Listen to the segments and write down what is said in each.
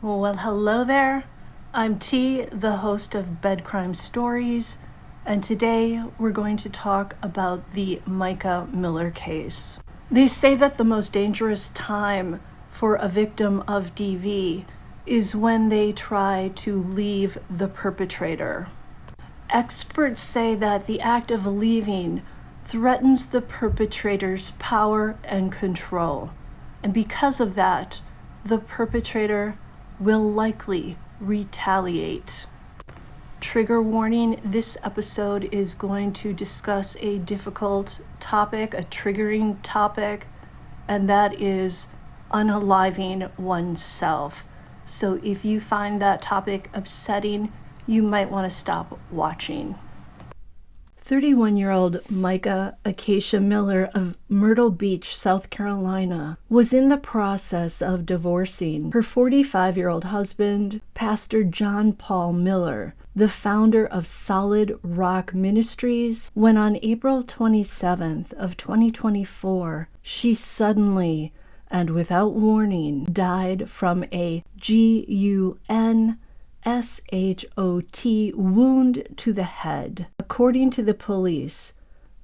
Well, hello there. I'm T, the host of Bed Crime Stories, and today we're going to talk about the Micah Miller case. They say that the most dangerous time for a victim of DV is when they try to leave the perpetrator. Experts say that the act of leaving threatens the perpetrator's power and control, and because of that, the perpetrator will likely retaliate. Trigger warning, this episode is going to discuss a difficult topic, a triggering topic, and that is unaliving oneself. So if you find that topic upsetting, you might want to stop watching. 31-year-old Mica Miller of Myrtle Beach, South Carolina, was in the process of divorcing her 45-year-old husband, Pastor John Paul Miller, the founder of Solid Rock Ministries, when on April 27th of 2024, she suddenly and without warning died from a gunshot wound to the head. According to the police,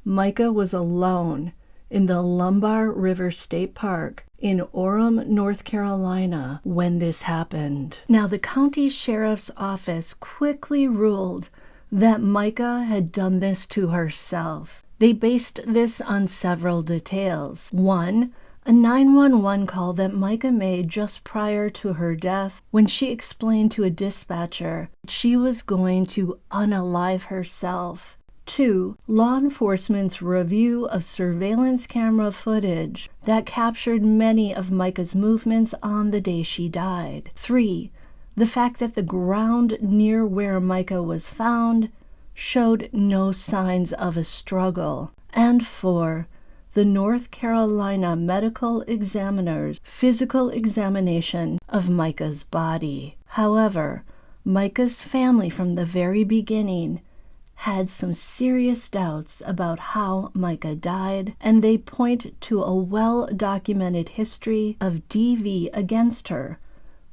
Micah was alone in the Lumbar River State Park in Orem, North Carolina, when this happened. Now, the county sheriff's office quickly ruled that Micah had done this to herself. They based this on several details. One, a 911 call that Micah made just prior to her death when she explained to a dispatcher she was going to unalive herself. 2, law enforcement's review of surveillance camera footage that captured many of Micah's movements on the day she died. 3, the fact that the ground near where Micah was found showed no signs of a struggle. And 4, the North Carolina medical examiner's physical examination of Micah's body. However, Micah's family from the very beginning had some serious doubts about how Micah died, and they point to a well-documented history of DV against her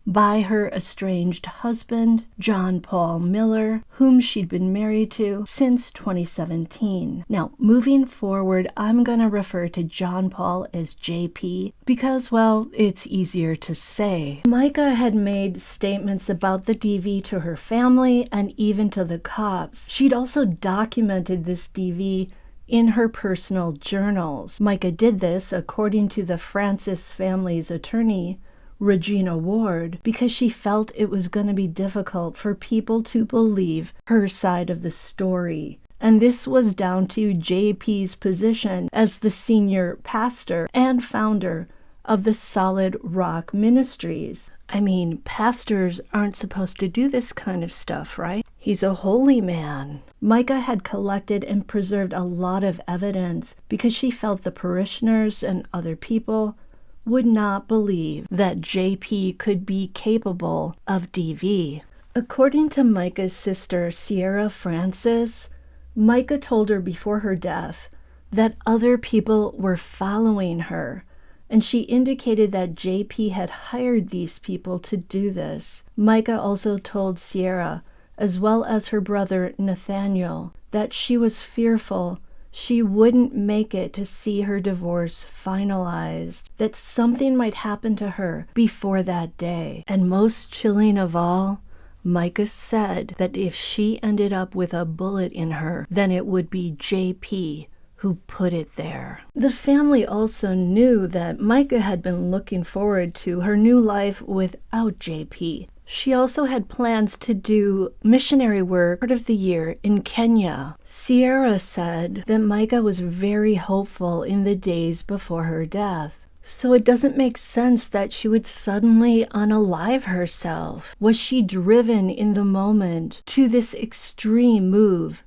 by her estranged husband, John Paul Miller, whom she'd been married to since 2017. Now, moving forward, I'm going to refer to John Paul as JP because, well, it's easier to say. Micah had made statements about the DV to her family and even to the cops. She'd also documented this DV in her personal journals. Micah did this, according to the Francis family's attorney, Regina Ward, because she felt it was going to be difficult for people to believe her side of the story. And this was down to JP's position as the senior pastor and founder of the Solid Rock Ministries. I mean, pastors aren't supposed to do this kind of stuff, right? He's a holy man. Micah had collected and preserved a lot of evidence because she felt the parishioners and other people would not believe that JP could be capable of DV. According to Micah's sister, Sierra Francis, Micah told her before her death that other people were following her, and she indicated that JP had hired these people to do this. Micah also told Sierra, as well as her brother Nathaniel, that she was fearful she wouldn't make it to see her divorce finalized, that something might happen to her before that day. And most chilling of all, Micah said that if she ended up with a bullet in her, then it would be JP who put it there. The family also knew that Micah had been looking forward to her new life without JP. She also had plans to do missionary work part of the year in Kenya. Sierra said that Micah was very hopeful in the days before her death. So it doesn't make sense that she would suddenly unalive herself. Was she driven in the moment to this extreme move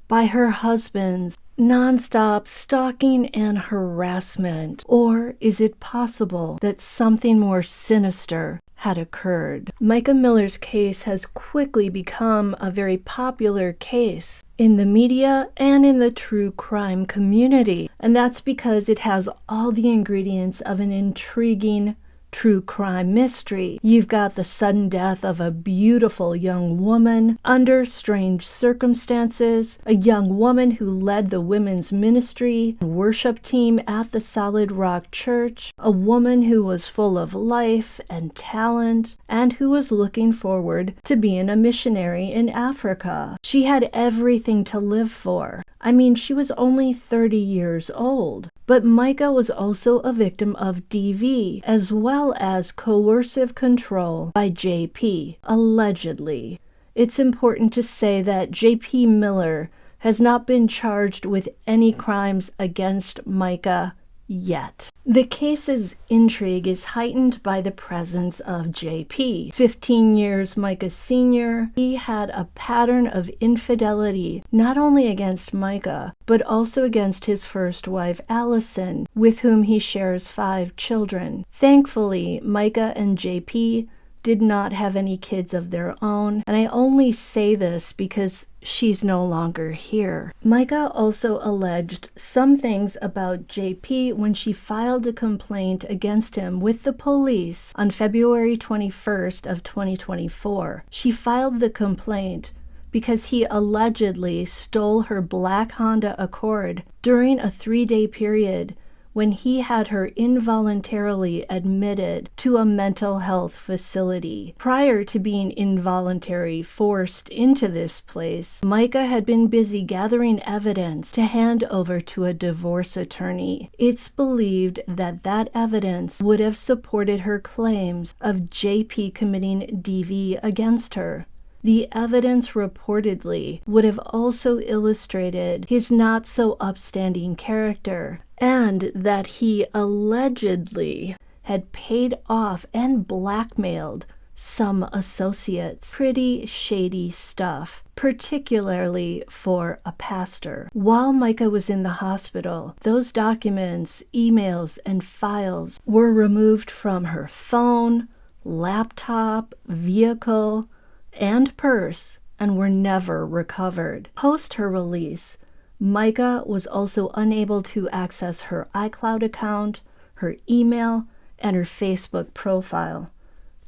by her husband's nonstop stalking and harassment? Or is it possible that something more sinister had occurred? Micah Miller's case has quickly become a very popular case in the media and in the true crime community, and that's because it has all the ingredients of an intriguing true crime mystery. You've got the sudden death of a beautiful young woman under strange circumstances, a young woman who led the women's ministry and worship team at the Solid Rock Church, a woman who was full of life and talent, and who was looking forward to being a missionary in Africa. She had everything to live for. I mean, she was only 30 years old. But Micah was also a victim of DV, as well as coercive control by JP, allegedly. It's important to say that JP Miller has not been charged with any crimes against Micah yet. The case's intrigue is heightened by the presence of JP. 15 years Micah's senior, he had a pattern of infidelity not only against Micah, but also against his first wife, Allison, with whom he shares 5 children. Thankfully, Micah and JP did not have any kids of their own, and I only say this because she's no longer here. Micah also alleged some things about JP when she filed a complaint against him with the police on February 21st of 2024. She filed the complaint because he allegedly stole her black Honda Accord during a 3-day period when he had her involuntarily admitted to a mental health facility. Prior to being involuntarily forced into this place, Micah had been busy gathering evidence to hand over to a divorce attorney. It's believed that that evidence would have supported her claims of JP committing DV against her. The evidence reportedly would have also illustrated his not so upstanding character, and that he allegedly had paid off and blackmailed some associates. Pretty shady stuff, particularly for a pastor. While Micah was in the hospital, those documents, emails, and files were removed from her phone, laptop, vehicle, and purse, and were never recovered. Post her release, Micah was also unable to access her iCloud account, her email, and her Facebook profile.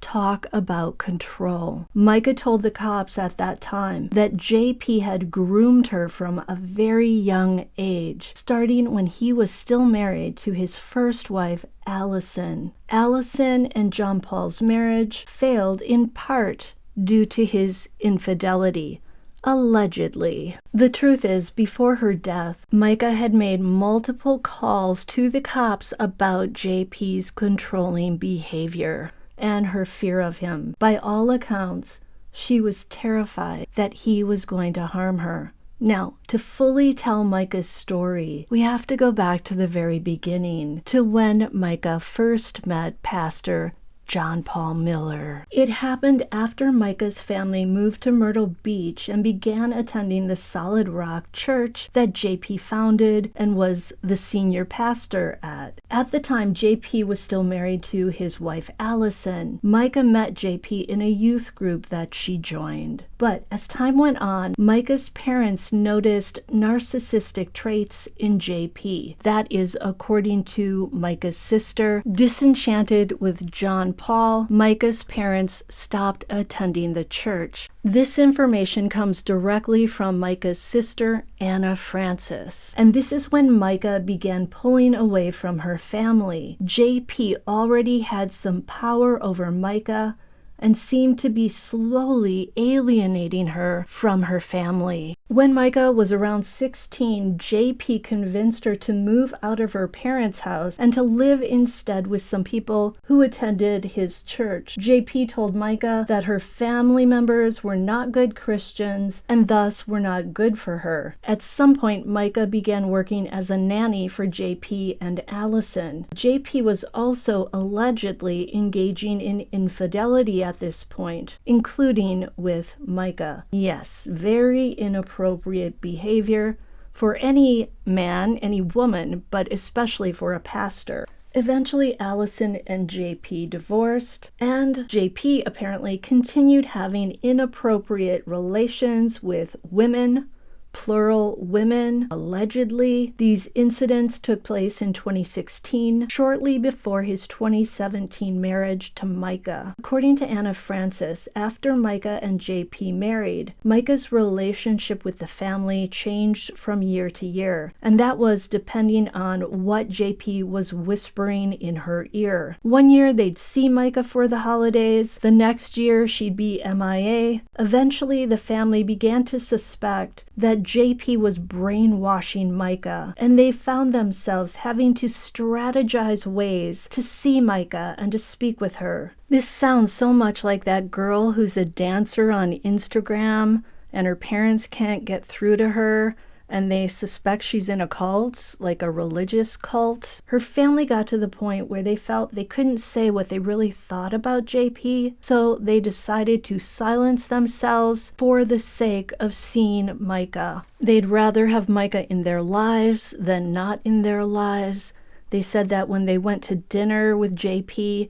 Talk about control. Micah told the cops at that time that JP had groomed her from a very young age, starting when he was still married to his first wife, Allison. Allison and John Paul's marriage failed in part due to his infidelity, allegedly. The truth is, before her death, Micah had made multiple calls to the cops about JP's controlling behavior and her fear of him. By all accounts, she was terrified that he was going to harm her. Now, to fully tell Micah's story, we have to go back to the very beginning, to when Micah first met Pastor John Paul Miller. It happened after Micah's family moved to Myrtle Beach and began attending the Solid Rock Church that JP founded and was the senior pastor at. At the time, JP was still married to his wife Allison. Micah met JP in a youth group that she joined. But as time went on, Micah's parents noticed narcissistic traits in JP. That is, according to Micah's sister. Disenchanted with John Paul, Micah's parents stopped attending the church. This information comes directly from Micah's sister, Anna Francis. And this is when Micah began pulling away from her family. JP already had some power over Micah and seemed to be slowly alienating her from her family. When Micah was around 16, JP convinced her to move out of her parents' house and to live instead with some people who attended his church. JP told Micah that her family members were not good Christians and thus were not good for her. At some point, Micah began working as a nanny for JP and Allison. JP was also allegedly engaging in infidelity at this point, including with Micah. Yes, very inappropriate behavior for any man, any woman, but especially for a pastor. Eventually, Allison and JP divorced, and JP apparently continued having inappropriate relations with women, plural women, allegedly. These incidents took place in 2016, shortly before his 2017 marriage to Micah. According to Anna Francis, after Micah and JP married, Micah's relationship with the family changed from year to year, and that was depending on what JP was whispering in her ear. One year they'd see Micah for the holidays, the next year she'd be MIA. Eventually the family began to suspect that JP was brainwashing Micah, and they found themselves having to strategize ways to see Micah and to speak with her. This sounds so much like that girl who's a dancer on Instagram and her parents can't get through to her, and they suspect she's in a cult, like a religious cult. Her family got to the point where they felt they couldn't say what they really thought about JP, so they decided to silence themselves for the sake of seeing Micah. They'd rather have Micah in their lives than not in their lives. They said that when they went to dinner with JP,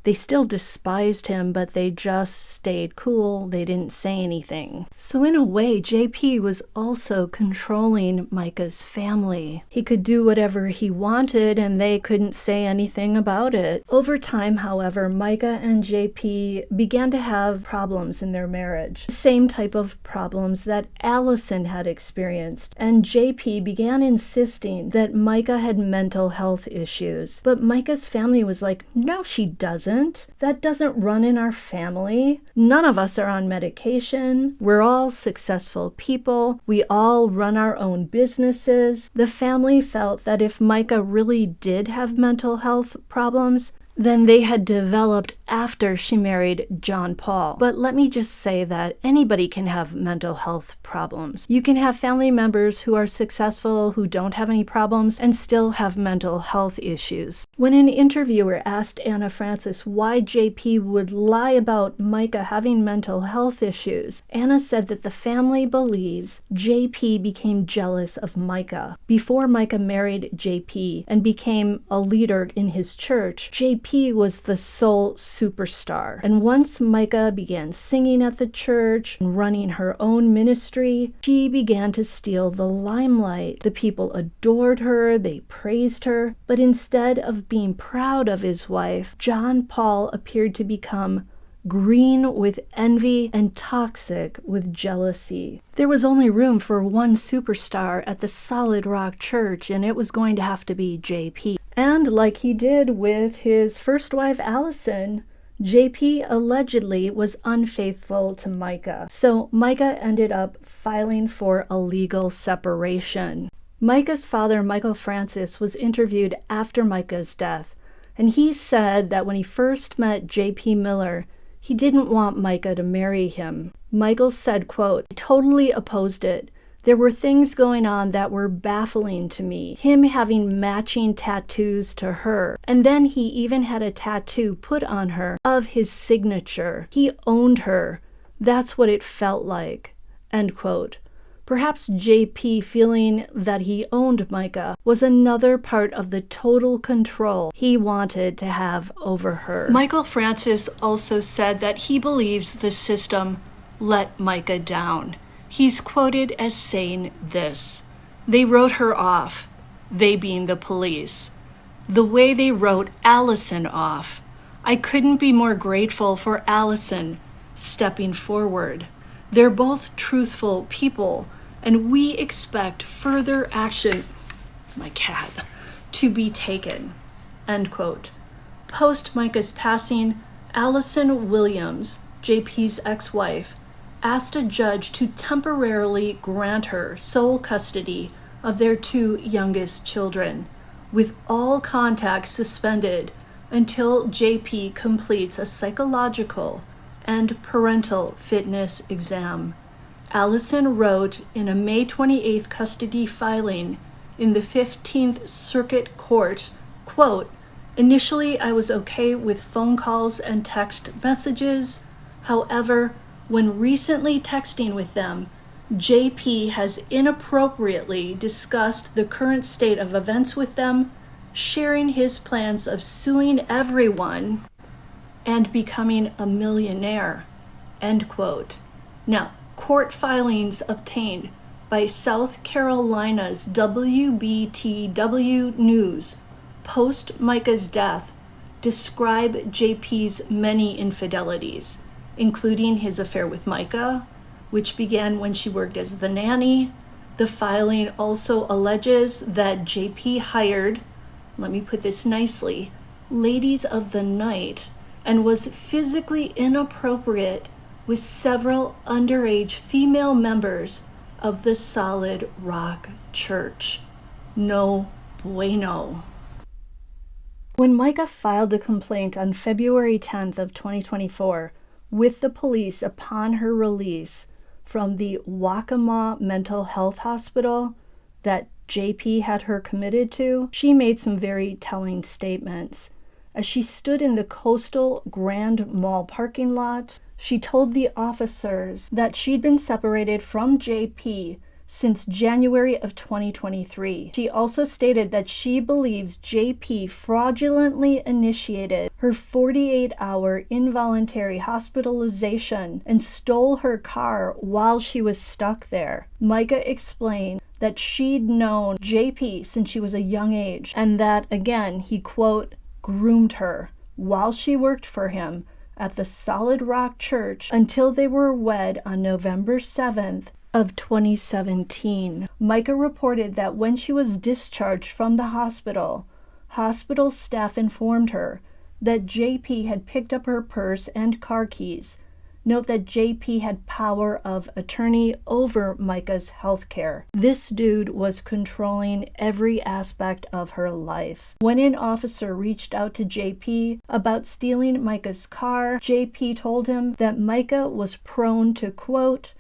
they still despised him, but they just stayed cool. They didn't say anything. So in a way, JP was also controlling Micah's family. He could do whatever he wanted, and they couldn't say anything about it. Over time, however, Micah and JP began to have problems in their marriage. The same type of problems that Allison had experienced. And JP began insisting that Micah had mental health issues. But Micah's family was like, no, she doesn't. That doesn't run in our family. None of us are on medication. We're all successful people. We all run our own businesses. The family felt that if Micah really did have mental health problems, then they had developed after she married John Paul. But let me just say that anybody can have mental health problems. You can have family members who are successful, who don't have any problems, and still have mental health issues. When an interviewer asked Anna Francis why JP would lie about Micah having mental health issues, Anna said that the family believes JP became jealous of Micah. Before Micah married JP and became a leader in his church, JP was the sole superstar. And once Micah began singing at the church and running her own ministry, she began to steal the limelight. The people adored her, they praised her, but instead of being proud of his wife, John Paul appeared to become green with envy and toxic with jealousy. There was only room for one superstar at the Solid Rock Church, and it was going to have to be JP. And like he did with his first wife, Allison, JP allegedly was unfaithful to Micah. So Micah ended up filing for a legal separation. Micah's father, Michael Francis, was interviewed after Micah's death, and he said that when he first met JP Miller, he didn't want Micah to marry him. Michael said, quote, "I totally opposed it. There were things going on that were baffling to me. Him having matching tattoos to her. And then he even had a tattoo put on her of his signature. He owned her. That's what it felt like." End quote. Perhaps JP feeling that he owned Micah was another part of the total control he wanted to have over her. Michael Francis also said that he believes the system let Micah down. He's quoted as saying this: "They wrote her off, they being the police. The way they wrote Allison off. I couldn't be more grateful for Allison stepping forward. They're both truthful people, and we expect further action," my cat, "to be taken." End quote. Post Micah's passing, Allison Williams, JP's ex-wife, asked a judge to temporarily grant her sole custody of their two youngest children, with all contact suspended until JP completes a psychological and parental fitness exam. Allison wrote in a May 28th custody filing in the 15th Circuit Court, quote, "Initially, I was okay with phone calls and text messages. However, when recently texting with them, JP has inappropriately discussed the current state of events with them, sharing his plans of suing everyone and becoming a millionaire." End quote. Now, court filings obtained by South Carolina's WBTW News post Micah's death describe JP's many infidelities, including his affair with Micah, which began when she worked as the nanny. The filing also alleges that JP hired, let me put this nicely, ladies of the night, and was physically inappropriate with several underage female members of the Solid Rock Church. No bueno. When Micah filed a complaint on February 10th of 2024 with the police upon her release from the Waccamaw Mental Health Hospital that JP had her committed to, she made some very telling statements. As she stood in the Coastal Grand Mall parking lot, she told the officers that she'd been separated from JP since January of 2023. She also stated that she believes JP fraudulently initiated her 48-hour involuntary hospitalization and stole her car while she was stuck there. Micah explained that she'd known JP since she was a young age, and that, again, he, quote, groomed her while she worked for him at the Solid Rock Church until they were wed on November 7th of 2017. Micah reported that when she was discharged from the hospital staff informed her that JP had picked up her purse and car keys. Note that JP had power of attorney over Micah's health care. This dude was controlling every aspect of her life. When an officer reached out to JP about stealing Micah's car, JP told him that Micah was prone to, quote,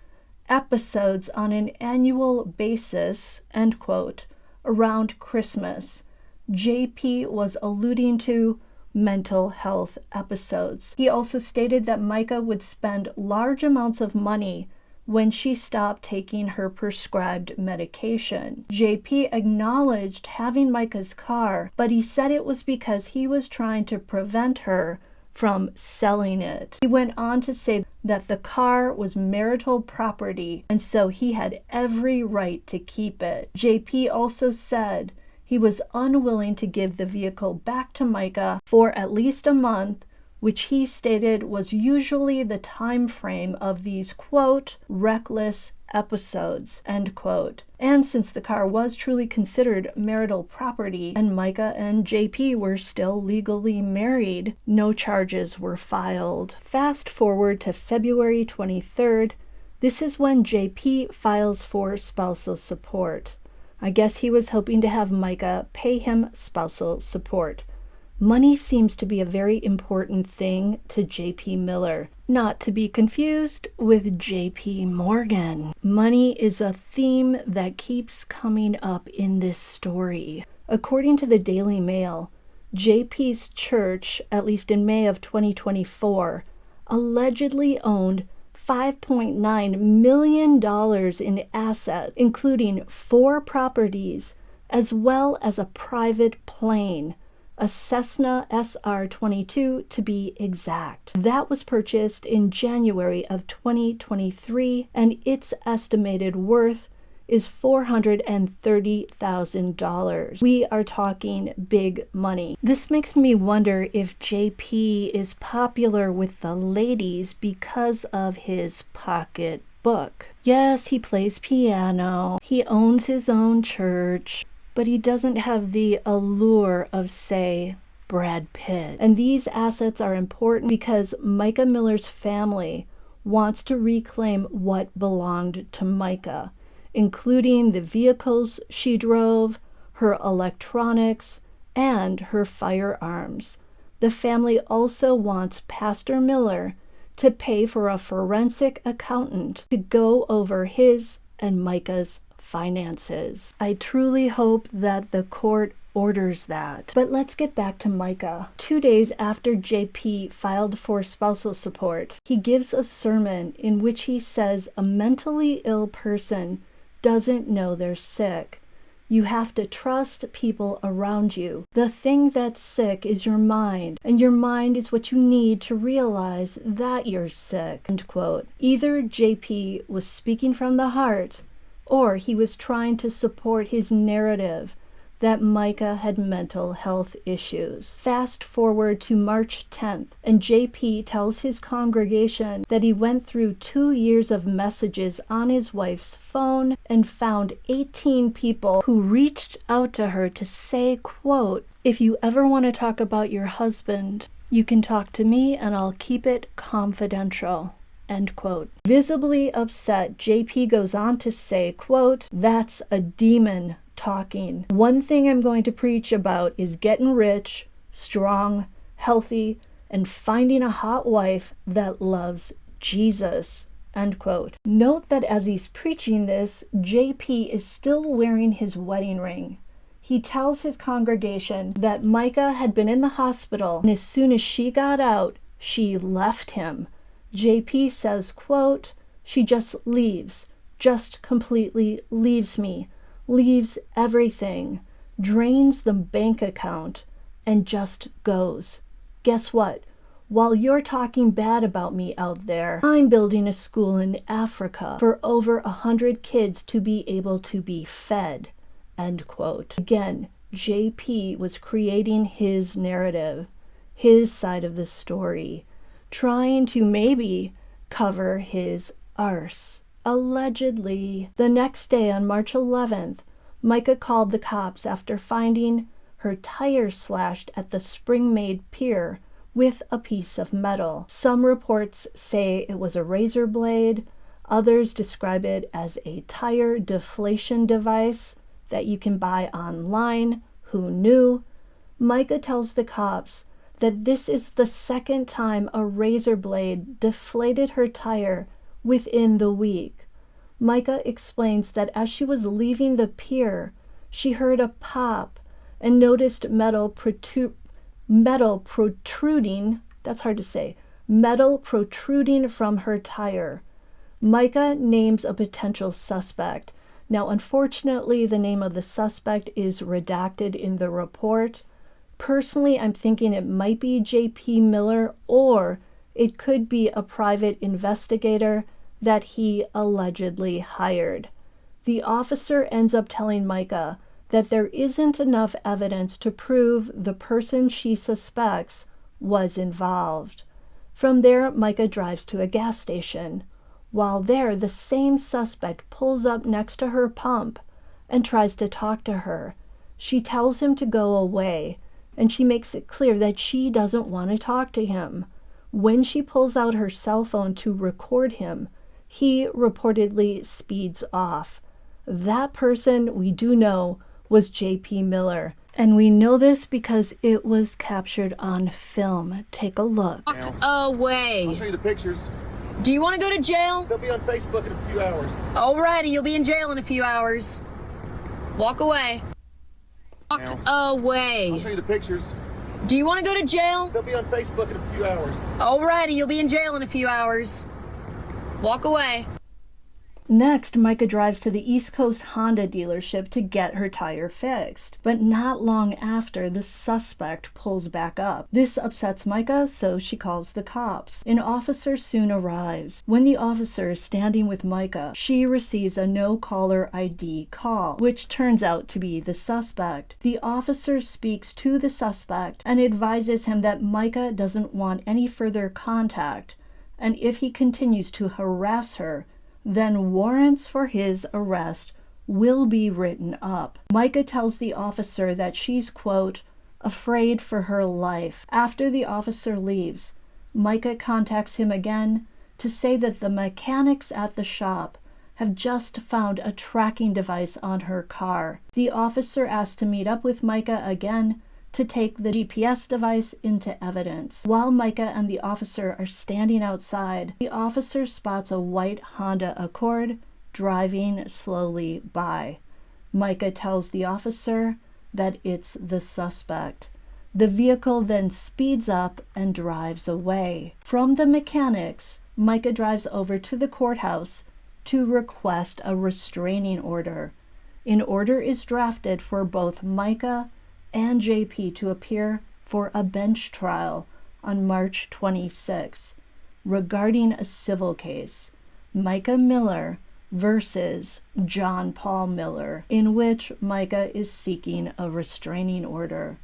episodes on an annual basis, end quote, around Christmas. JP was alluding to mental health episodes. He also stated that Micah would spend large amounts of money when she stopped taking her prescribed medication. JP acknowledged having Micah's car, but he said it was because he was trying to prevent her from selling it. He went on to say that the car was marital property, and so he had every right to keep it. JP also said he was unwilling to give the vehicle back to Micah for at least a month, which he stated was usually the time frame of these, quote, reckless episodes, end quote. And since the car was truly considered marital property and Micah and JP were still legally married, no charges were filed. Fast forward to February 23rd. This is when JP files for spousal support. I guess he was hoping to have Micah pay him spousal support. Money seems to be a very important thing to JP Miller, not to be confused with JP Morgan. Money is a theme that keeps coming up in this story. According to the Daily Mail, JP's church, at least in May of 2024, allegedly owned $5.9 million in assets, including 4 properties, as well as a private plane, a Cessna SR-22 to be exact. That was purchased in January of 2023, and its estimated worth is $430,000. We are talking big money. This makes me wonder if JP is popular with the ladies because of his pocketbook. Yes, he plays piano, he owns his own church, but he doesn't have the allure of, say, Brad Pitt. And these assets are important because Micah Miller's family wants to reclaim what belonged to Micah, including the vehicles she drove, her electronics, and her firearms. The family also wants Pastor Miller to pay for a forensic accountant to go over his and Micah's finances. I truly hope that the court orders that. But let's get back to Micah. 2 days after JP filed for spousal support, he gives a sermon in which he says a mentally ill person doesn't know they're sick. You have to trust people around you. The thing that's sick is your mind, and your mind is what you need to realize that you're sick, end quote. Either JP was speaking from the heart, or he was trying to support his narrative that Micah had mental health issues. Fast forward to March 10th, and JP tells his congregation that he went through 2 years of messages on his wife's phone and found 18 people who reached out to her to say, quote, "If you ever want to talk about your husband, you can talk to me and I'll keep it confidential." End quote. Visibly upset, JP goes on to say, quote, "That's a demon talking. One thing I'm going to preach about is getting rich, strong, healthy, and finding a hot wife that loves Jesus." End quote. Note that as he's preaching this, JP is still wearing his wedding ring. He tells his congregation that Micah had been in the hospital, and as soon as she got out, she left him. JP says, quote, "She just leaves, just completely leaves me, leaves everything, drains the bank account, and just goes. Guess what? While you're talking bad about me out there, I'm building a school in Africa for over 100 kids to be able to be fed." End quote. Again, JP was creating his narrative, his side of the story, trying to maybe cover his arse. Allegedly. The next day, on March 11th, Micah called the cops after finding her tire slashed at the Spring-Made Pier with a piece of metal. Some reports say it was a razor blade. Others describe it as a tire deflation device that you can buy online. Who knew? Micah tells the cops that this is the second time a razor blade deflated her tire within the week. Micah explains that as she was leaving the pier, she heard a pop and noticed metal protruding, that's hard to say, metal protruding from her tire. Micah names a potential suspect. Now, unfortunately, the name of the suspect is redacted in the report. Personally, I'm thinking it might be JP Miller, or it could be a private investigator that he allegedly hired. The officer ends up telling Micah that there isn't enough evidence to prove the person she suspects was involved. From there, Micah drives to a gas station. While there, the same suspect pulls up next to her pump and tries to talk to her. She tells him to go away, and she makes it clear that she doesn't want to talk to him. When she pulls out her cell phone to record him, he reportedly speeds off. That person, we do know, was JP Miller. And we know this because it was captured on film. Take a look. Away. I'll show you the pictures. Do you want to go to jail? They'll be on Facebook in a few hours. Alrighty, you'll be in jail in a few hours. Walk away. Walk away. I'll show you the pictures. Do you want to go to jail? They'll be on Facebook in a few hours. Alrighty, you'll be in jail in a few hours. Walk away. Next, Micah drives to the East Coast Honda dealership to get her tire fixed. But not long after, the suspect pulls back up. This upsets Micah, so she calls the cops. An officer soon arrives. When the officer is standing with Micah, she receives a no-caller ID call, which turns out to be the suspect. The officer speaks to the suspect and advises him that Micah doesn't want any further contact, and if he continues to harass her, then warrants for his arrest will be written up. Micah tells the officer that she's, quote, afraid for her life. After the officer leaves, Micah contacts him again to say that the mechanics at the shop have just found a tracking device on her car. The officer asks to meet up with Micah again to take the GPS device into evidence. While Micah and the officer are standing outside, the officer spots a white Honda Accord driving slowly by. Micah tells the officer that it's the suspect. The vehicle then speeds up and drives away. From the mechanics, Micah drives over to the courthouse to request a restraining order. An order is drafted for both Micah and JP to appear for a bench trial on March 26. Regarding a civil case, Micah Miller versus John Paul Miller, in which Micah is seeking a restraining order.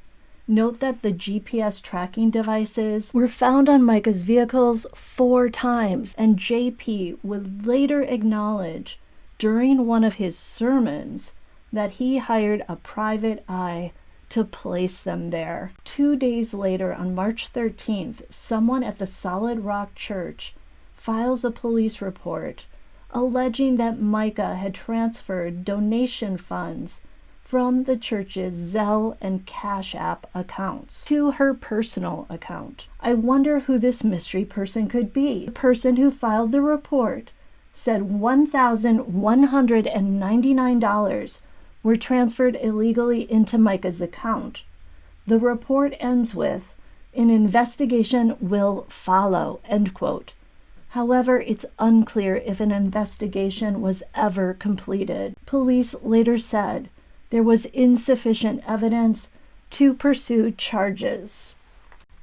Note that the GPS tracking devices were found on Micah's vehicles 4 times, and JP would later acknowledge during one of his sermons that he hired a private eye to place them there. 2 days later, on March 13th, someone at the Solid Rock Church files a police report alleging that Micah had transferred donation funds from the church's Zelle and Cash App accounts to her personal account. I wonder who this mystery person could be. The person who filed the report said $1,199 were transferred illegally into Micah's account. The report ends with, "An investigation will follow," end quote. However, it's unclear if an investigation was ever completed. Police later said there was insufficient evidence to pursue charges.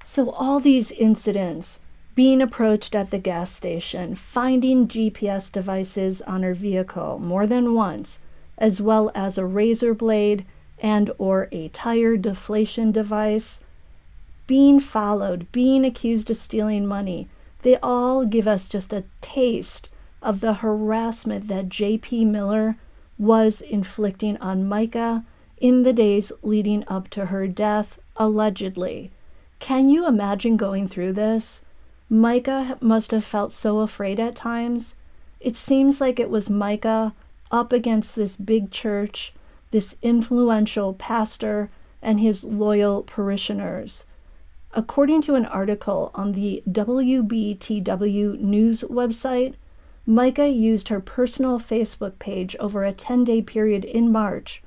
So all these incidents, being approached at the gas station, finding GPS devices on her vehicle more than once, as well as a razor blade and or a tire deflation device, being followed, being accused of stealing money, they all give us just a taste of the harassment that J.P. Miller was inflicting on Micah in the days leading up to her death, allegedly. Can you imagine going through this? Micah must have felt so afraid at times. It seems like it was Micah up against this big church, this influential pastor, and his loyal parishioners. According to an article on the WBTW news website, Micah used her personal Facebook page over a 10-day period in March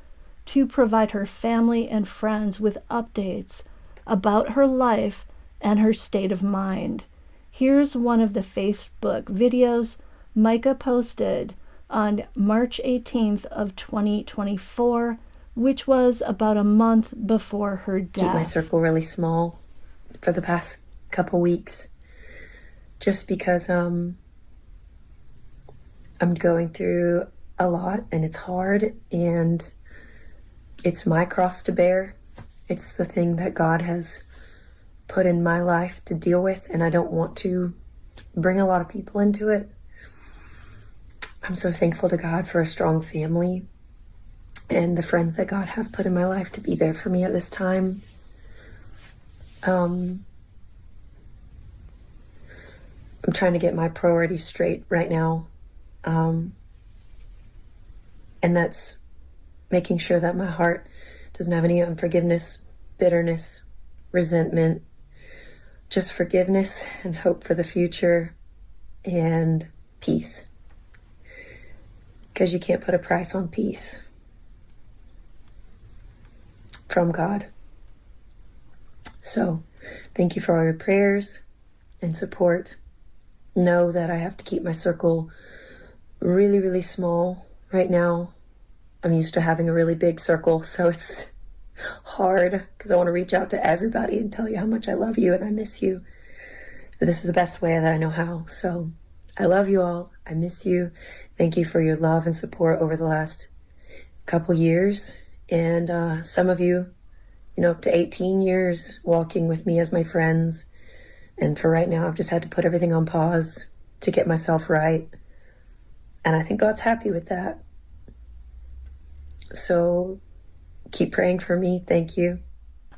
to provide her family and friends with updates about her life and her state of mind. Here's one of the Facebook videos Micah posted on March 18th of 2024, which was about a month before her death. Keep my circle really small for the past couple weeks, just because I'm going through a lot and it's hard and it's my cross to bear. It's the thing that God has put in my life to deal with, and I don't want to bring a lot of people into it. I'm so thankful to God for a strong family and the friends that God has put in my life to be there for me at this time. I'm trying to get my priorities straight right now. And that's making sure that my heart doesn't have any unforgiveness, bitterness, resentment, just forgiveness and hope for the future and peace. Because you can't put a price on peace from God. So, thank you for all your prayers and support. Know that I have to keep my circle really, really small right now. I'm used to having a really big circle, so it's hard because I want to reach out to everybody and tell you how much I love you and I miss you. But this is the best way that I know how. So I love you all. I miss you. Thank you for your love and support over the last couple years. And some of you, up to 18 years walking with me as my friends. And for right now, I've just had to put everything on pause to get myself right. And I think God's happy with that. So keep praying for me. Thank you.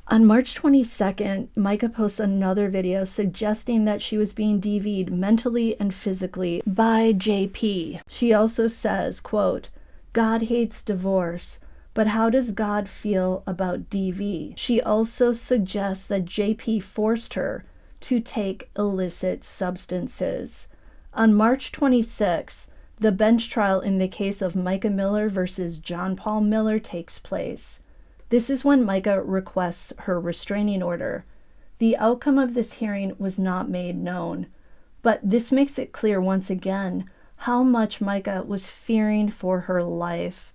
On March 22nd, Micah posts another video suggesting that she was being DV'd mentally and physically by JP. She also says, quote, "God hates divorce, but how does God feel about DV?" She also suggests that JP forced her to take illicit substances. On March 26th, the bench trial in the case of Mica Miller versus John Paul Miller takes place. This is when Micah requests her restraining order. The outcome of this hearing was not made known, but this makes it clear once again how much Micah was fearing for her life.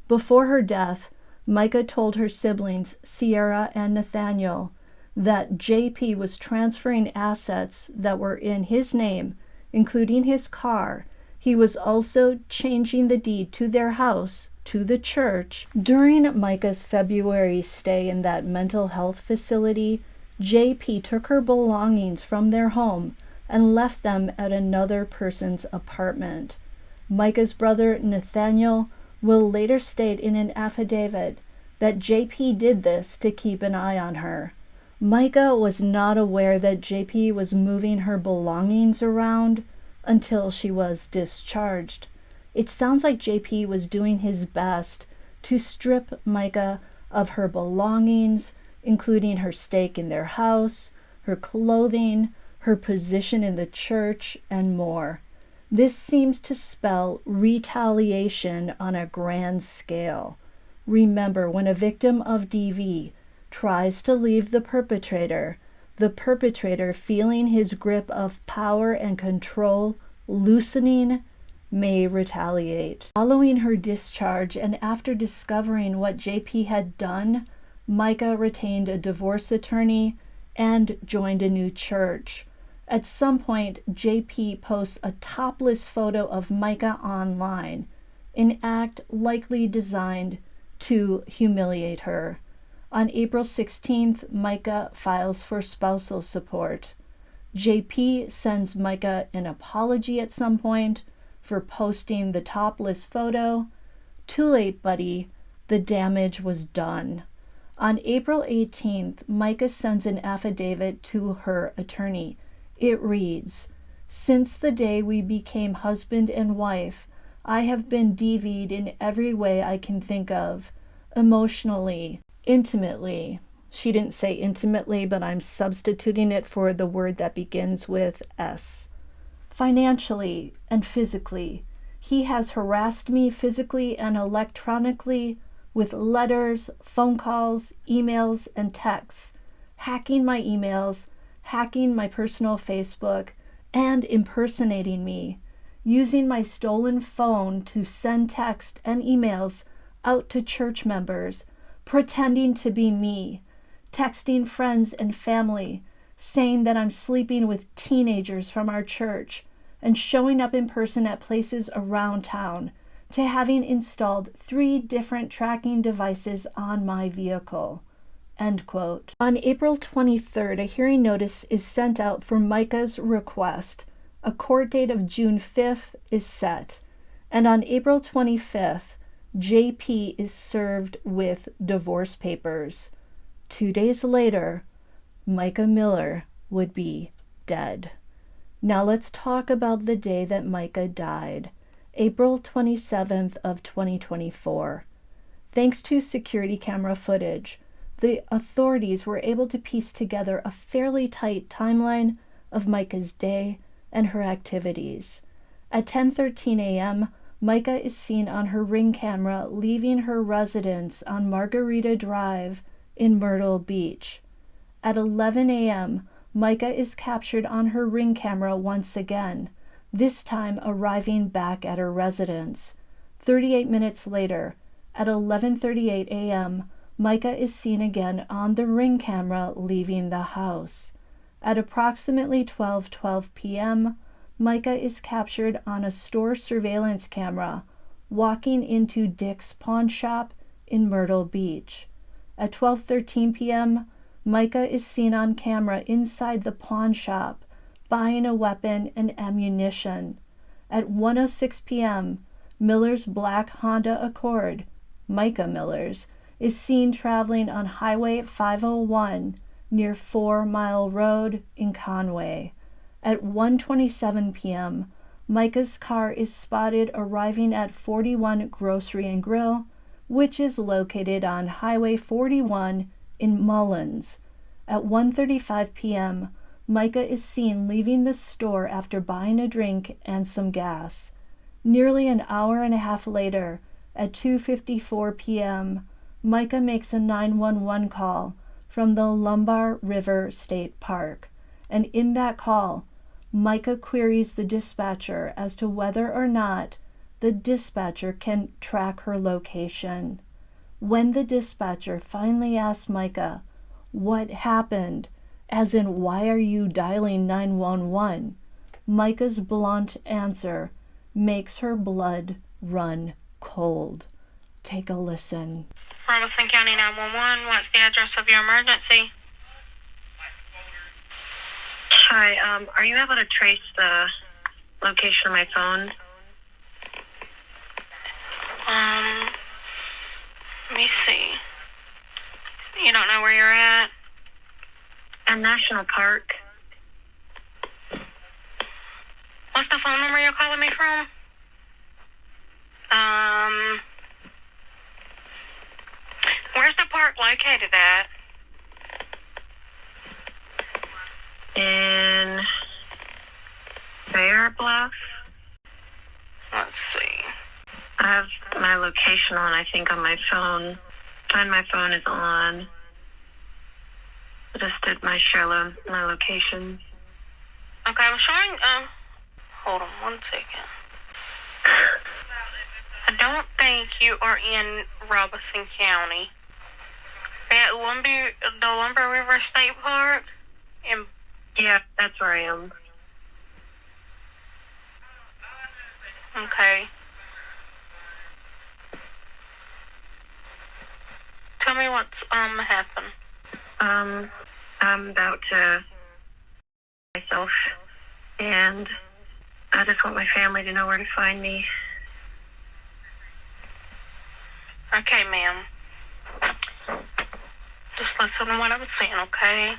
Before her death, Micah told her siblings, Sierra and Nathaniel, that JP was transferring assets that were in his name, including his car, He was also changing the deed to their house to the church. During Micah's February stay in that mental health facility, JP took her belongings from their home and left them at another person's apartment. Micah's brother Nathaniel will later state in an affidavit that JP did this to keep an eye on her. Micah was not aware that JP was moving her belongings around until she was discharged. It sounds like JP was doing his best to strip Micah of her belongings, including her stake in their house, her clothing, her position in the church, and more. This seems to spell retaliation on a grand scale. Remember, when a victim of DV tries to leave the perpetrator feeling his grip of power and control loosening, may retaliate. Following her discharge and after discovering what JP had done, Micah retained a divorce attorney and joined a new church. At some point, JP posts a topless photo of Micah online, an act likely designed to humiliate her. On April 16th, Micah files for spousal support. JP sends Micah an apology at some point for posting the topless photo. Too late, buddy. The damage was done. On April 18th, Micah sends an affidavit to her attorney. It reads, "Since the day we became husband and wife, I have been DV'd in every way I can think of. Emotionally, intimately." She didn't say intimately, but I'm substituting it for the word that begins with S. "Financially and physically. He has harassed me physically and electronically with letters, phone calls, emails, and texts, hacking my emails, hacking my personal Facebook, and impersonating me, using my stolen phone to send text and emails out to church members, pretending to be me, texting friends and family, saying that I'm sleeping with teenagers from our church, and showing up in person at places around town, to having installed 3 different tracking devices on my vehicle." End quote. On April 23rd, a hearing notice is sent out for Micah's request. A court date of June 5th is set. And on April 25th, JP is served with divorce papers. 2 days later, Micah Miller would be dead. Now let's talk about the day that Micah died, April 27th of 2024. Thanks to security camera footage, the authorities were able to piece together a fairly tight timeline of Micah's day and her activities. At 10:13 a.m., Micah is seen on her Ring camera leaving her residence on Margarita Drive in Myrtle Beach. At 11 a.m., Micah is captured on her Ring camera once again, this time arriving back at her residence. 38 minutes later, at 11:38 a.m., Micah is seen again on the Ring camera leaving the house. At approximately 12:12 p.m., Micah is captured on a store surveillance camera walking into Dick's Pawn Shop in Myrtle Beach. At 12:13 p.m., Micah is seen on camera inside the pawn shop buying a weapon and ammunition. At 1:06 p.m., Miller's black Honda Accord, Micah Miller's, is seen traveling on Highway 501 near 4 Mile Road in Conway. At 1:27 p.m., Micah's car is spotted arriving at 41 Grocery and Grill, which is located on Highway 41 in Mullins. At 1:35 p.m., Micah is seen leaving the store after buying a drink and some gas. Nearly an hour and a half later, at 2:54 p.m., Micah makes a 911 call from the Lumbar River State Park, and in that call, Micah queries the dispatcher as to whether or not the dispatcher can track her location. When the dispatcher finally asks Micah, "What happened?" as in, "Why are you dialing 911?" Micah's blunt answer makes her blood run cold. Take a listen. Robeson County 911, what's the address of your emergency? Hi, are you able to trace the location of my phone? Let me see. You don't know where you're at? At National Park. What's the phone number you're calling me from? Where's the park located at? In Bear Bluff. Let's see. I have my location on, I think, on my phone. And my phone is on. I just did my my location. Okay, I'm showing, hold on one second. I don't think you are in Robeson County. At the Lumber River State Park? Yeah, that's where I am. Okay. Tell me what's, happened. I'm about to myself, and I just want my family to know where to find me. Okay, ma'am. Just listen to what I'm saying, okay?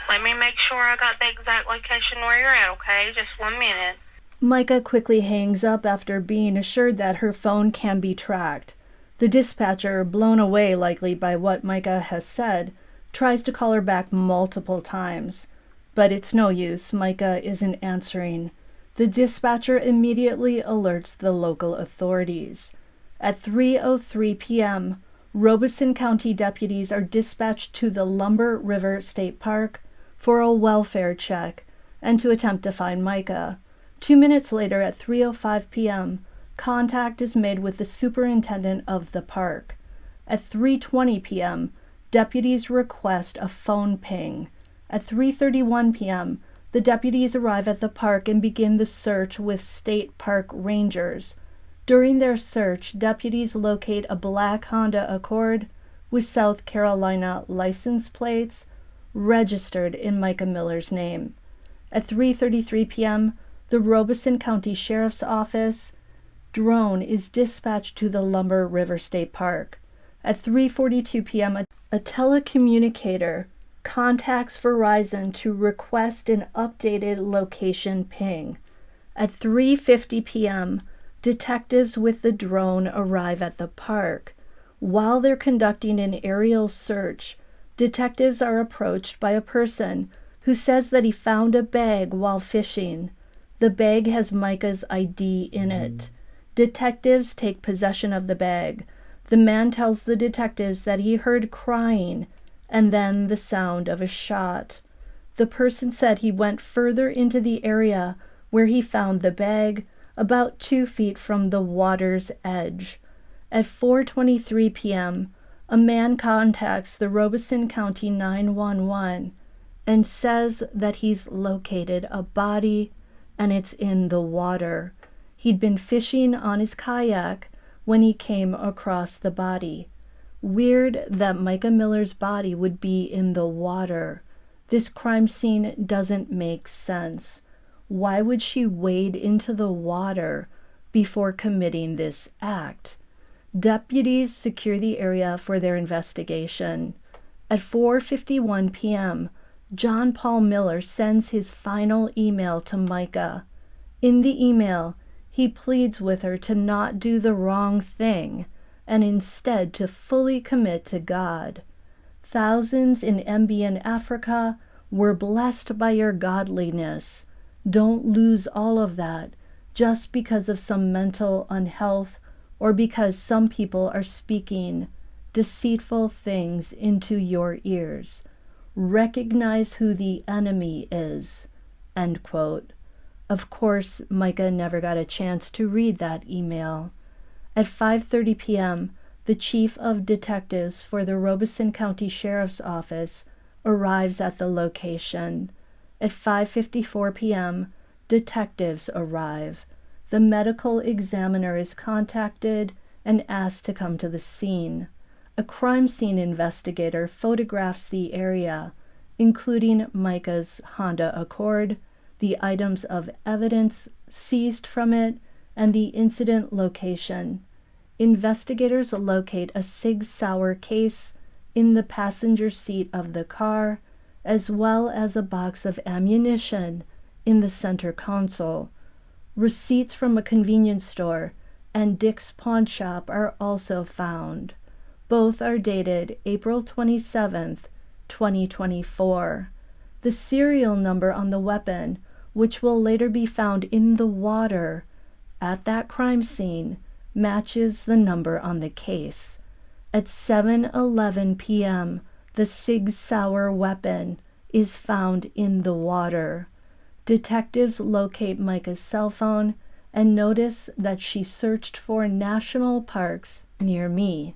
Let me make sure I got the exact location where you're at, okay? Just 1 minute. Micah quickly hangs up after being assured that her phone can be tracked. The dispatcher, blown away likely by what Micah has said, tries to call her back multiple times. But it's no use, Micah isn't answering. The dispatcher immediately alerts the local authorities. At 3:03 p.m., Robeson County deputies are dispatched to the Lumber River State Park for a welfare check and to attempt to find Micah. 2 minutes later, at 3:05 p.m., contact is made with the superintendent of the park. At 3:20 p.m., deputies request a phone ping. At 3:31 p.m., the deputies arrive at the park and begin the search with state park rangers. During their search, deputies locate a black Honda Accord with South Carolina license plates registered in Micah Miller's name. At 3:33 p.m., the Robeson County Sheriff's Office drone is dispatched to the Lumber River State Park. At 3:42 p.m., a telecommunicator contacts Verizon to request an updated location ping. At 3:50 p.m., detectives with the drone arrive at the park. While they're conducting an aerial search, detectives are approached by a person who says that he found a bag while fishing. The bag has Micah's ID in it. Detectives take possession of the bag. The man tells the detectives that he heard crying and then the sound of a shot. The person said he went further into the area where he found the bag, about 2 feet from the water's edge. At 4:23 p.m., a man contacts the Robeson County 911 and says that he's located a body and it's in the water. He'd been fishing on his kayak when he came across the body. Weird that Micah Miller's body would be in the water. This crime scene doesn't make sense. Why would she wade into the water before committing this act? Deputies secure the area for their investigation. At 4:51 p.m., John Paul Miller sends his final email to Micah. In the email, he pleads with her to not do the wrong thing and instead to fully commit to God. Thousands in Mbian Africa were blessed by your godliness. Don't lose all of that just because of some mental unhealth or because some people are speaking deceitful things into your ears. Recognize who the enemy is." End quote. Of course, Micah never got a chance to read that email. At 5:30 p.m., the chief of detectives for the Robeson County Sheriff's Office arrives at the location. At 5:54 p.m., Detectives arrive. The medical examiner is contacted and asked to come to the scene. A crime scene investigator photographs the area, including Micah's Honda Accord, the items of evidence seized from it, and the incident location. Investigators locate a Sig Sauer case in the passenger seat of the car, as well as a box of ammunition in the center console. Receipts from a convenience store and Dick's pawn shop are also found. Both are dated April 27th, 2024. The serial number on the weapon, which will later be found in the water at that crime scene, matches the number on the case. At 7:11 p.m., the Sig Sauer weapon is found in the water. Detectives locate Micah's cell phone and notice that she searched for national parks near me.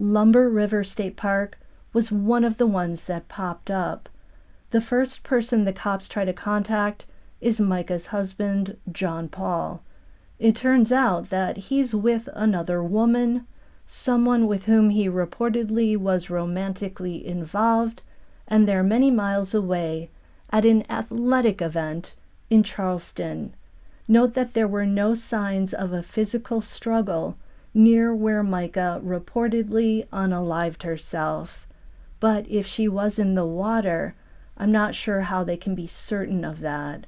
Lumber River State Park was one of the ones that popped up. The first person the cops try to contact is Micah's husband, John Paul. It turns out that he's with another woman, someone with whom he reportedly was romantically involved, and they're many miles away at an athletic event in Charleston. Note that there were no signs of a physical struggle near where Micah reportedly unalived herself. But if she was in the water, I'm not sure how they can be certain of that.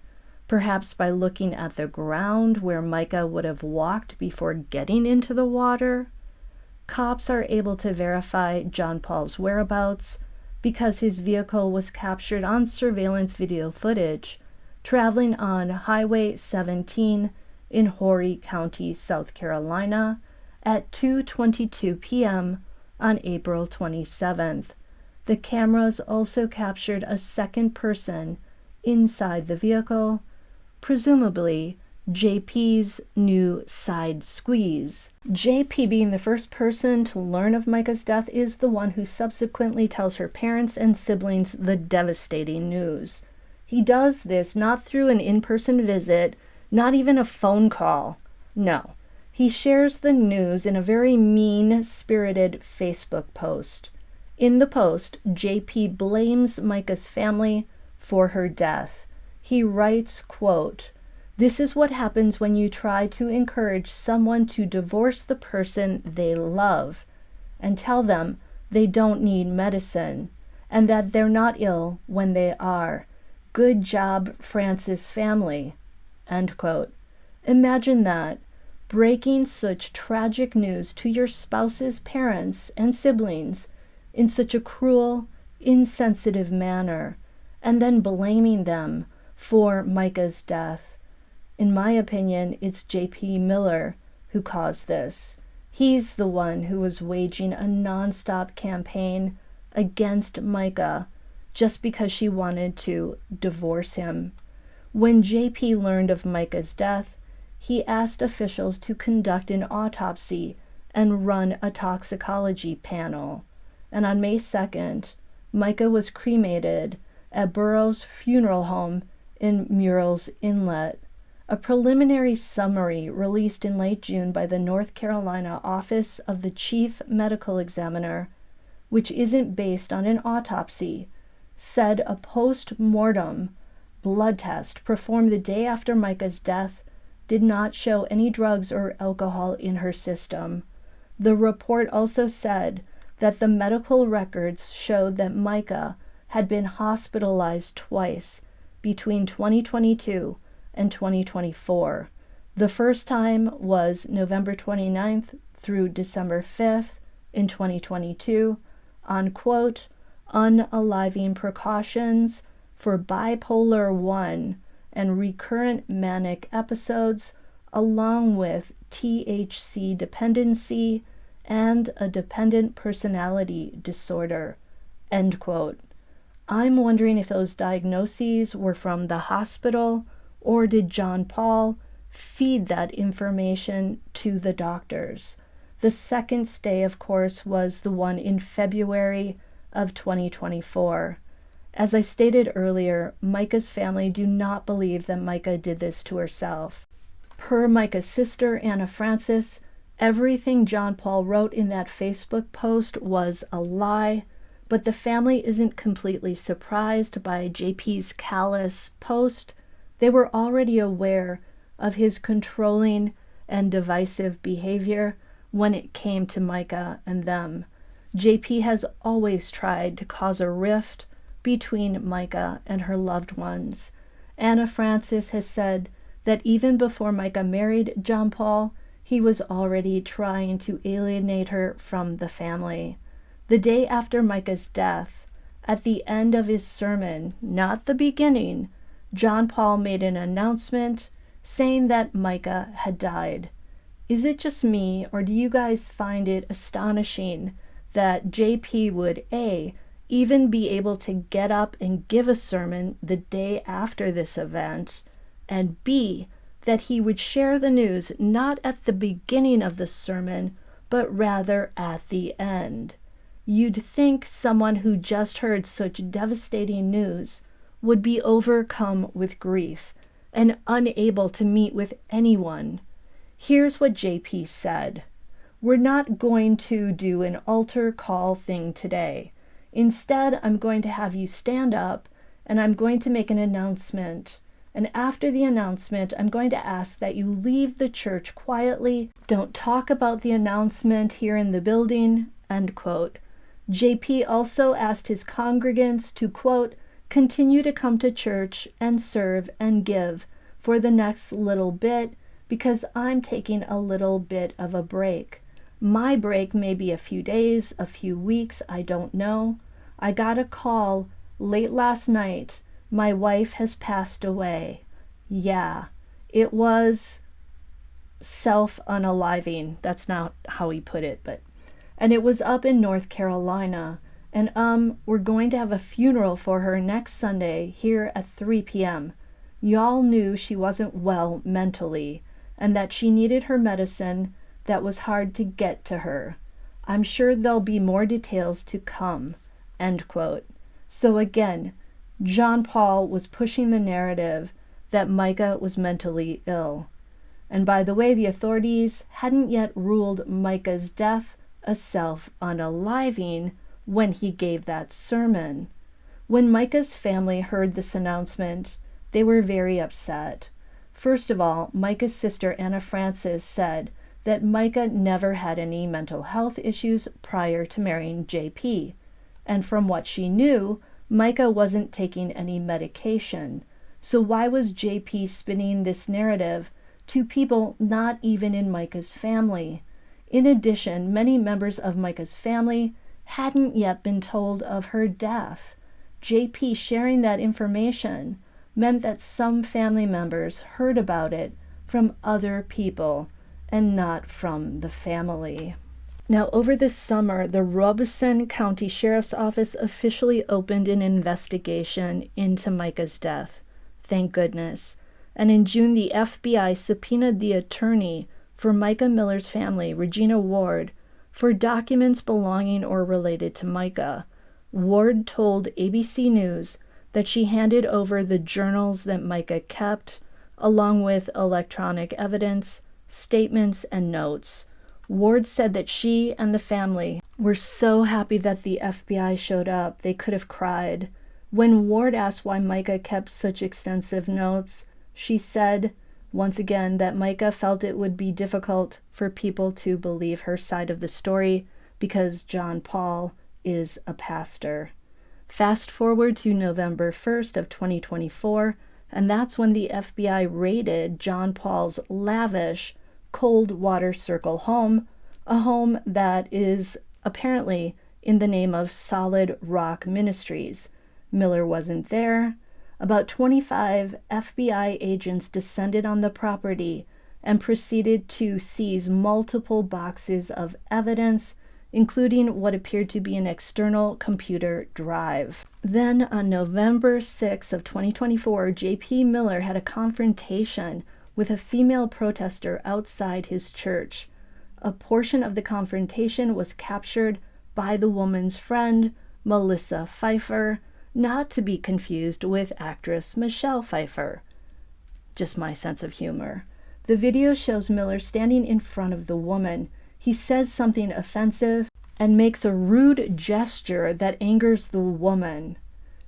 Perhaps by looking at the ground where Micah would have walked before getting into the water? Cops are able to verify John Paul's whereabouts because his vehicle was captured on surveillance video footage traveling on Highway 17 in Horry County, South Carolina at 2:22 p.m. on April 27th. The cameras also captured a second person inside the vehicle, presumably JP's new side squeeze. JP, being the first person to learn of Micah's death, is the one who subsequently tells her parents and siblings the devastating news. He does this not through an in-person visit, not even a phone call. No, he shares the news in a very mean-spirited Facebook post. In the post, JP blames Micah's family for her death. He writes, quote, "This is what happens when you try to encourage someone to divorce the person they love and tell them they don't need medicine and that they're not ill when they are. Good job, Francis family." End quote. Imagine that, breaking such tragic news to your spouse's parents and siblings in such a cruel, insensitive manner, and then blaming them for Micah's death. In my opinion, it's J.P. Miller who caused this. He's the one who was waging a nonstop campaign against Micah just because she wanted to divorce him. When J.P. learned of Micah's death, he asked officials to conduct an autopsy and run a toxicology panel. And on May 2nd, Micah was cremated at Burroughs Funeral Home in Murrells Inlet. A preliminary summary released in late June by the North Carolina Office of the Chief Medical Examiner, which isn't based on an autopsy, said a post-mortem blood test performed the day after Micah's death did not show any drugs or alcohol in her system. The report also said that the medical records showed that Micah had been hospitalized twice between 2022 and 2024. The first time was November 29th through December 5th in 2022 on, quote, unaliving precautions for bipolar 1 and recurrent manic episodes, along with THC dependency and a dependent personality disorder, end quote. I'm wondering if those diagnoses were from the hospital, or did John Paul feed that information to the doctors? The second stay, of course, was the one in February of 2024. As I stated earlier, Micah's family do not believe that Micah did this to herself. Per Micah's sister, Anna Francis, everything John Paul wrote in that Facebook post was a lie, but the family isn't completely surprised by JP's callous post. They were already aware of his controlling and divisive behavior when it came to Micah and them. JP has always tried to cause a rift between Micah and her loved ones. Anna Francis has said that even before Micah married John Paul, he was already trying to alienate her from the family. The day after Micah's death, at the end of his sermon, not the beginning, John Paul made an announcement saying that Micah had died. Is it just me, or do you guys find it astonishing that JP would A, even be able to get up and give a sermon the day after this event, and B, that he would share the news not at the beginning of the sermon, but rather at the end? You'd think someone who just heard such devastating news would be overcome with grief and unable to meet with anyone. Here's what JP said. We're not going to do an altar call thing today. Instead, I'm going to have you stand up and I'm going to make an announcement. And after the announcement, I'm going to ask that you leave the church quietly. Don't talk about the announcement here in the building, end quote. JP also asked his congregants to, quote, continue to come to church and serve and give for the next little bit because I'm taking a little bit of a break. My break may be a few days, a few weeks, I don't know. I got a call late last night. My wife has passed away. Yeah, it was self-unaliving. That's not how he put it, and it was up in North Carolina. And we're going to have a funeral for her next Sunday here at 3 p.m. Y'all knew she wasn't well mentally and that she needed her medicine that was hard to get to her. I'm sure there'll be more details to come, end quote. So again, John Paul was pushing the narrative that Micah was mentally ill. And by the way, the authorities hadn't yet ruled Micah's death a self-unaliving when he gave that sermon. When Micah's family heard this announcement, they were very upset. First of all, Micah's sister Anna Francis said that Micah never had any mental health issues prior to marrying JP. And from what she knew, Micah wasn't taking any medication. So why was JP spinning this narrative to people not even in Micah's family? In addition, many members of Micah's family hadn't yet been told of her death. JP sharing that information meant that some family members heard about it from other people and not from the family. Now, over this summer, the Robeson County Sheriff's Office officially opened an investigation into Micah's death. Thank goodness. And in June, the FBI subpoenaed the attorney for Mica Miller's family, Regina Ward, for documents belonging or related to Micah. Ward told ABC News that she handed over the journals that Micah kept, along with electronic evidence, statements, and notes. Ward said that she and the family were so happy that the FBI showed up, they could have cried. When Ward asked why Micah kept such extensive notes, she said, once again, that Micah felt it would be difficult for people to believe her side of the story because John Paul is a pastor. Fast forward to November 1st of 2024, and that's when the FBI raided John Paul's lavish Coldwater Circle home, a home that is apparently in the name of Solid Rock Ministries. Miller wasn't there. About 25 FBI agents descended on the property and proceeded to seize multiple boxes of evidence, including what appeared to be an external computer drive. Then on November 6 of 2024, J.P. Miller had a confrontation with a female protester outside his church. A portion of the confrontation was captured by the woman's friend, Melissa Pfeiffer, not to be confused with actress Michelle Pfeiffer. Just my sense of humor. The video shows Miller standing in front of the woman. He says something offensive and makes a rude gesture that angers the woman.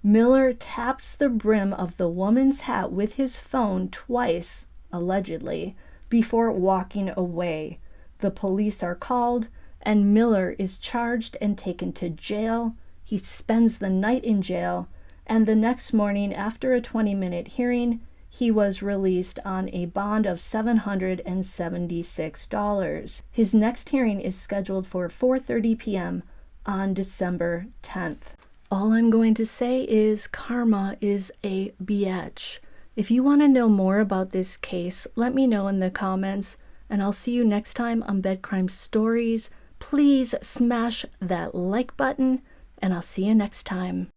Miller taps the brim of the woman's hat with his phone twice, allegedly, before walking away. The police are called, and Miller is charged and taken to jail. He spends the night in jail, and the next morning, after a 20-minute hearing, he was released on a bond of $776. His next hearing is scheduled for 4:30 p.m. on December 10th. All I'm going to say is karma is a bitch. If you want to know more about this case, let me know in the comments, and I'll see you next time on Bed Crime Stories. Please smash that like button, and I'll see you next time.